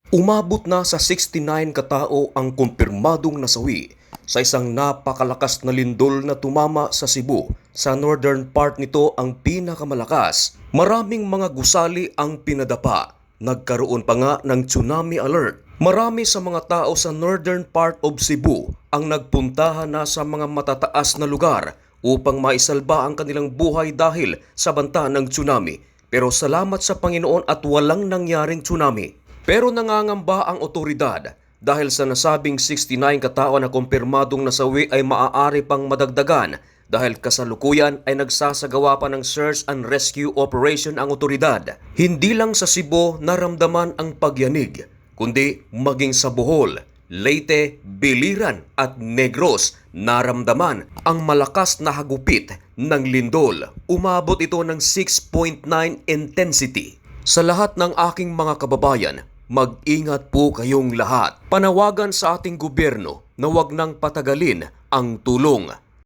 Umabot na sa 69 katao ang kumpirmadong nasawi sa isang napakalakas na lindol na tumama sa Cebu. Sa northern part nito ang pinakamalakas. Maraming mga gusali ang pinadapa. Nagkaroon pa nga ng tsunami alert. Marami sa mga tao sa northern part of Cebu ang nagpuntahan na sa mga matataas na lugar upang maisalba ang kanilang buhay dahil sa banta ng tsunami. Pero salamat sa Panginoon at walang nangyaring tsunami. Pero nangangamba ang otoridad dahil sa nasabing 69 katao na kumpirmadong nasawi ay maaari pang madagdagan dahil kasalukuyan ay nagsasagawa pa ng search and rescue operation ang otoridad. Hindi lang sa Cebu naramdaman ang pagyanig, kundi maging sa Bohol, Leyte, Biliran at Negros naramdaman ang malakas na hagupit ng lindol. Umabot ito ng 6.9 intensity. Sa lahat ng aking mga kababayan, mag-ingat po kayong lahat. Panawagan sa ating gobyerno na huwag nang patagalin ang tulong.